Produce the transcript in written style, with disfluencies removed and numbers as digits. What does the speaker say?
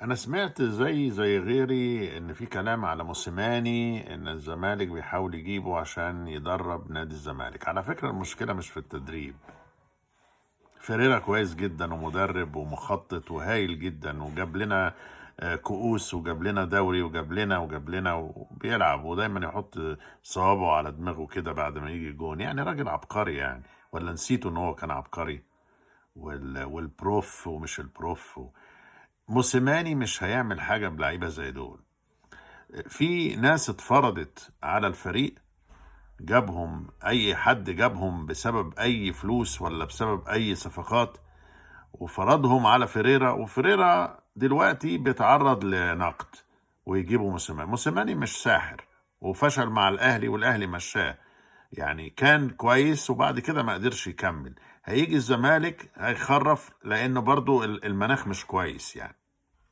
انا سمعت زي غيري ان في كلام على موسيماني، ان الزمالك بيحاول يجيبه عشان يدرب نادي الزمالك. على فكرة المشكلة مش في التدريب. فيريرا كويس جدا ومدرب ومخطط وهايل جدا، وجاب لنا كؤوس، وجاب لنا دوري، وجاب لنا وبيلعب، ودايما يحط صوابعه على دماغه كده بعد ما يجي جون. يعني راجل عبقري يعني. ولا نسيته ان هو كان عبقري؟ والبروف ومش البروف. موسيماني مش هيعمل حاجة بلعيبة زي دول. في ناس اتفرضت على الفريق، جابهم اي حد، جابهم بسبب اي فلوس ولا بسبب اي صفقات، وفرضهم على فيريرا. وفيريرا دلوقتي بيتعرض لنقد، ويجيبوا موسيماني. موسيماني مش ساحر، وفشل مع الاهلي والاهلي مشاه. يعني كان كويس وبعد كده ما قدرش يكمل. هيجي الزمالك هيخرف، لانه برضو المناخ مش كويس يعني.